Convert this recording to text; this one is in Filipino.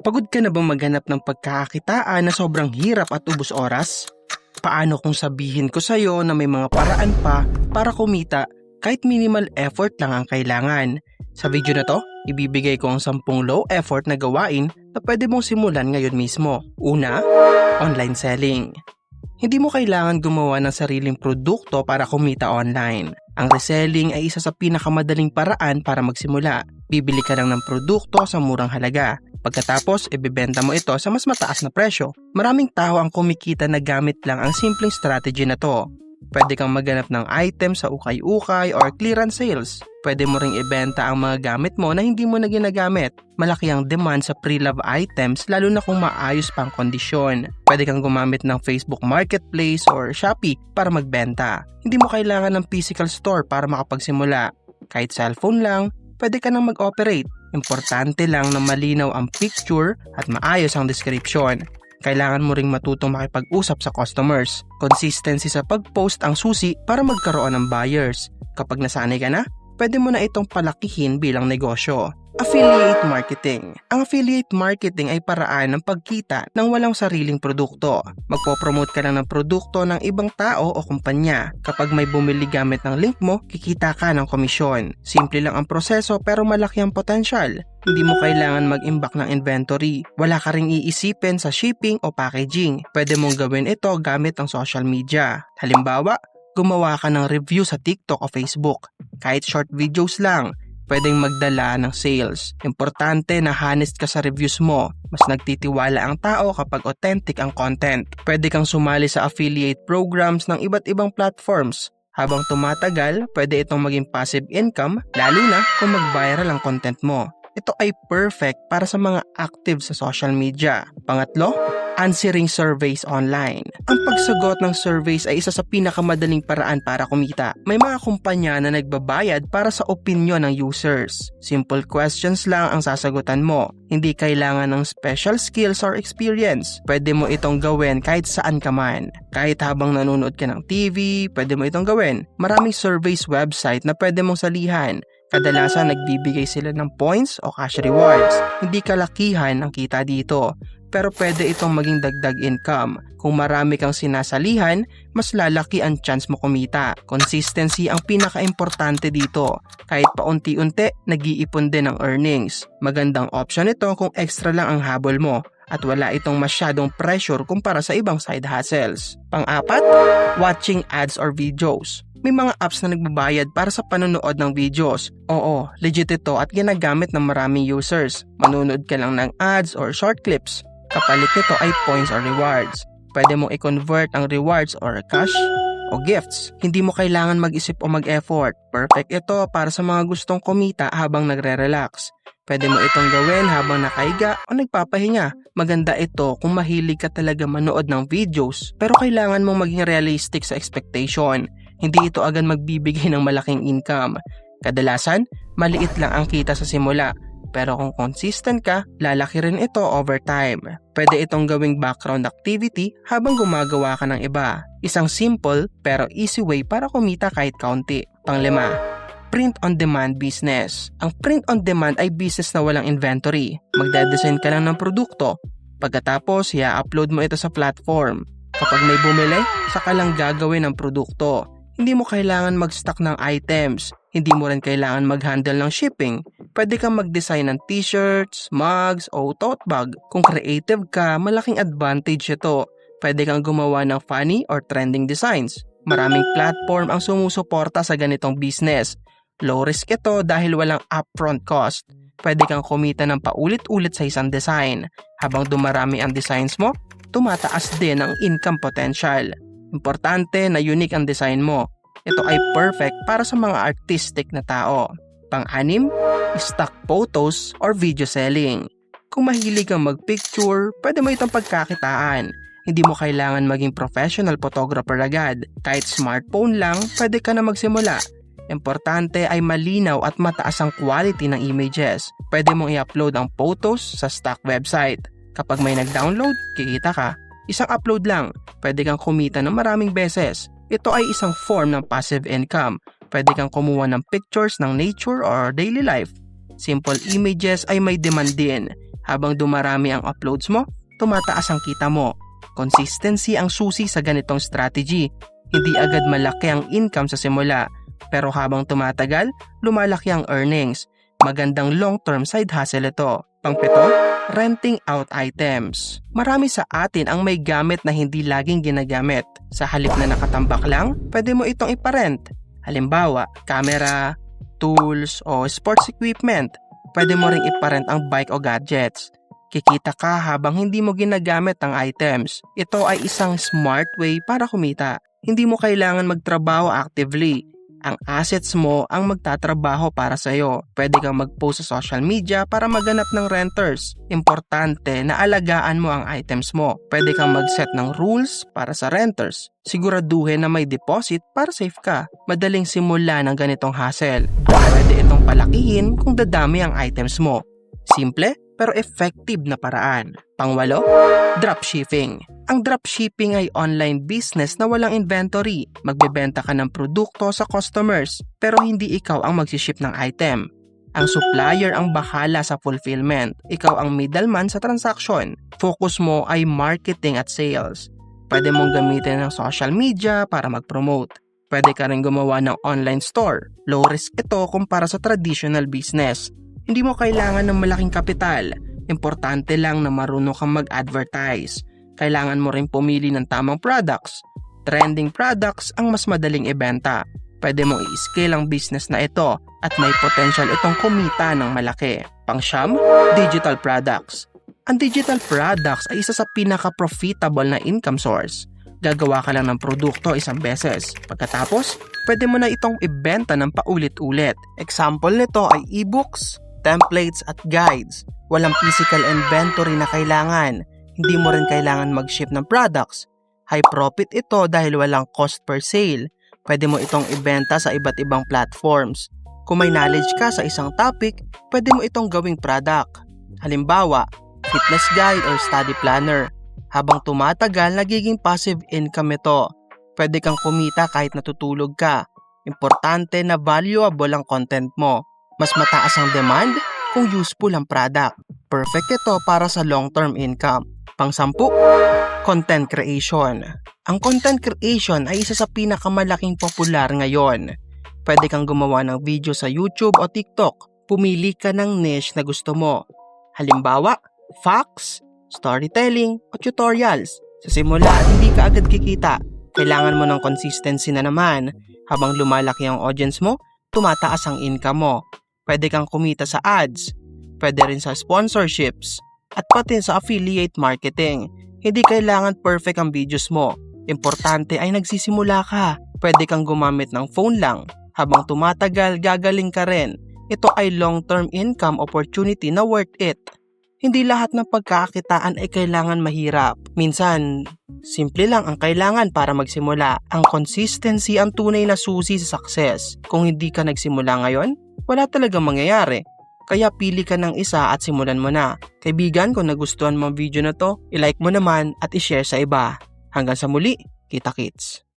Pagod ka na bang maghanap ng pagkakakitaan na sobrang hirap at ubos oras? Paano kung sabihin ko sa'yo na may mga paraan pa para kumita kahit minimal effort lang ang kailangan? Sa video na to, ibibigay ko ang 10 low effort na gawain na pwede mong simulan ngayon mismo. Una, online selling. Hindi mo kailangan gumawa ng sariling produkto para kumita online. Ang reselling ay isa sa pinakamadaling paraan para magsimula. Bibili ka lang ng produkto sa murang halaga. Pagkatapos, ibebenta mo ito sa mas mataas na presyo. Maraming tao ang kumikita na gamit lang ang simpleng strategy na to. Pwede kang maghanap ng item sa ukay-ukay or clearance sales. Pwede mo ring ibenta ang mga gamit mo na hindi mo na ginagamit. Malaki ang demand sa pre-love items lalo na kung maayos pang kondisyon. Pwede kang gumamit ng Facebook Marketplace or Shopee para magbenta. Hindi mo kailangan ng physical store para makapagsimula. Kahit cellphone lang, pwede ka nang mag-operate. Importante lang na malinaw ang picture at maayos ang description. Kailangan mo ring matutong makipag-usap sa customers. Consistency sa pag-post ang susi para magkaroon ng buyers. Kapag nasanay ka na, pwede mo na itong palakihin bilang negosyo. Affiliate marketing. Ang affiliate marketing ay paraan ng pagkita ng walang sariling produkto. Magpo-promote ka lang ng produkto ng ibang tao o kumpanya. Kapag may bumili gamit ng link mo, kikita ka ng komisyon. Simple lang ang proseso pero malaki ang potensyal. Hindi mo kailangan mag-imbak ng inventory. Wala ka ring iisipin sa shipping o packaging. Pwede mong gawin ito gamit ang social media. Halimbawa, gumawa ka ng review sa TikTok o Facebook. Kahit short videos lang, pwedeng magdala ng sales. Importante na honest ka sa reviews mo. Mas nagtitiwala ang tao kapag authentic ang content. Pwede kang sumali sa affiliate programs ng iba't ibang platforms. Habang tumatagal, pwede itong maging passive income, lalo na kung mag-viral ang content mo. Ito ay perfect para sa mga active sa social media. Pangatlo, answering surveys online. Ang pagsagot ng surveys ay isa sa pinakamadaling paraan para kumita. May mga kumpanya na nagbabayad para sa opinyon ng users. Simple questions lang ang sasagutan mo. Hindi kailangan ng special skills or experience. Pwede mo itong gawin kahit saan ka man. Kahit habang nanonood ka ng TV, pwede mo itong gawin. Maraming surveys website na pwede mong salihan. Kadalasan nagbibigay sila ng points o cash rewards. Hindi kalakihan ang kita dito. Pero pwede itong maging dagdag income. Kung marami kang sinasalihan, mas lalaki ang chance mo kumita. Consistency ang pinaka-importante dito. Kahit paunti-unti, nag-iipon din ang earnings. Magandang option ito kung extra lang ang habol mo at wala itong masyadong pressure kumpara sa ibang side hustles. Pang-apat, watching ads or videos. May mga apps na nagbabayad para sa panonood ng videos. Oo, legit ito at ginagamit ng maraming users. Manonood ka lang ng ads or short clips. Kapalit nito ay points or rewards. Pwede mong i-convert ang rewards or cash o gifts. Hindi mo kailangan mag-isip o mag-effort. Perfect ito para sa mga gustong kumita habang nagre-relax. Pwede mo itong gawin habang nakahiga o nagpapahinga. Maganda ito kung mahilig ka talaga manood ng videos pero kailangan mong maging realistic sa expectation. Hindi ito agad magbibigay ng malaking income. Kadalasan, maliit lang ang kita sa simula. Pero kung consistent ka, lalaki rin ito over time. Pwede itong gawing background activity habang gumagawa ka ng iba. Isang simple pero easy way para kumita kahit kaunti. Panglima, print-on-demand business. Ang print-on-demand ay business na walang inventory. Magde-design ka lang ng produkto. Pagkatapos, i-upload mo ito sa platform. Kapag may bumili, saka lang gagawin ang produkto. Hindi mo kailangan mag-stock ng items. Hindi mo rin kailangan mag-handle ng shipping. Pwede kang mag-design ng t-shirts, mugs, o tote bag. Kung creative ka, malaking advantage ito. Pwede kang gumawa ng funny or trending designs. Maraming platform ang sumusuporta sa ganitong business. Low risk ito dahil walang upfront cost. Pwede kang kumita ng paulit-ulit sa isang design. Habang dumarami ang designs mo, tumataas din ang income potential. Importante na unique ang design mo. Ito ay perfect para sa mga artistic na tao. Pang-anim, stock photos or video selling. Kung mahilig kang mag-picture, pwede mo itong pagkakitaan. Hindi mo kailangan maging professional photographer agad. Kahit smartphone lang, pwede ka na magsimula. Importante ay malinaw at mataas ang quality ng images. Pwede mong i-upload ang photos sa stock website. Kapag may nag-download, kikita ka. Isang upload lang, pwede kang kumita ng maraming beses. Ito ay isang form ng passive income. Pwede kang kumuha ng pictures ng nature or daily life. Simple images ay may demand din. Habang dumarami ang uploads mo, tumataas ang kita mo. Consistency ang susi sa ganitong strategy. Hindi agad malaki ang income sa simula, pero habang tumatagal, lumalaki ang earnings. Magandang long-term side hustle ito. Pang-pito, renting out items. Marami sa atin ang may gamit na hindi laging ginagamit. Sa halip na nakatambak lang, pwede mo itong iparent. Halimbawa, camera, tools, o sports equipment. Pwede mo ring iparent ang bike o gadgets. Kikita ka habang hindi mo ginagamit ang items. Ito ay isang smart way para kumita. Hindi mo kailangan magtrabaho actively. Ang assets mo ang magtatrabaho para sa'yo. Pwede kang mag-post sa social media para maganap ng renters. Importante na alagaan mo ang items mo. Pwede kang mag-set ng rules para sa renters. Siguraduhin na may deposit para safe ka. Madaling simula ng ganitong hustle. Pwede itong palakihin kung dadami ang items mo. Simple pero effective na paraan. Pangwalo, dropshipping. Ang dropshipping ay online business na walang inventory. Magbebenta ka ng produkto sa customers pero hindi ikaw ang magsiship ng item. Ang supplier ang bahala sa fulfillment. Ikaw ang middleman sa transaction. Focus mo ay marketing at sales. Pwede mong gamitin ng social media para mag-promote. Pwede ka rin gumawa ng online store. Low risk ito kumpara sa traditional business. Hindi mo kailangan ng malaking kapital. Importante lang na marunong kang mag-advertise. Kailangan mo rin pumili ng tamang products. Trending products ang mas madaling ibenta. Pwede mong i-scale ang business na ito at may potential itong kumita ng malaki. Pang-siyam, digital products. Ang digital products ay isa sa pinaka-profitable na income source. Gagawa ka lang ng produkto isang beses. Pagkatapos, pwede mo na itong ibenta ng paulit-ulit. Example nito ay ebooks, templates at guides. Walang physical inventory na kailangan. Hindi mo rin kailangan mag-ship ng products. High profit ito dahil walang cost per sale. Pwede mo itong ibenta sa iba't ibang platforms. Kung may knowledge ka sa isang topic, pwede mo itong gawing product. Halimbawa, fitness guide or study planner. Habang tumatagal, nagiging passive income ito. Pwede kang kumita kahit natutulog ka. Importante na valuable ang content mo. Mas mataas ang demand kung useful ang product. Perfect ito para sa long-term income. Pang-sampu, content creation. Ang content creation ay isa sa pinakamalaking popular ngayon. Pwede kang gumawa ng video sa YouTube o TikTok. Pumili ka ng niche na gusto mo. Halimbawa, facts, storytelling o tutorials. Sa simula, hindi ka agad kikita. Kailangan mo ng consistency na naman. Habang lumalaki ang audience mo, tumataas ang income mo. Pwede kang kumita sa ads. Pwede rin sa sponsorships. At pati sa affiliate marketing. Hindi kailangan perfect ang videos mo. Importante ay nagsisimula ka. Pwede kang gumamit ng phone lang. Habang tumatagal, gagaling ka rin. Ito ay long-term income opportunity na worth it. Hindi lahat ng pagkakakitaan ay kailangan mahirap. Minsan, simple lang ang kailangan para magsimula. Ang consistency ang tunay na susi sa success. Kung hindi ka nagsimula ngayon, wala talagang mangyayari. Kaya pili ka ng isa at simulan mo na. Kaibigan, kung nagustuhan mo ang video na to, i-like mo naman at i-share sa iba. Hanggang sa muli, kita-kits!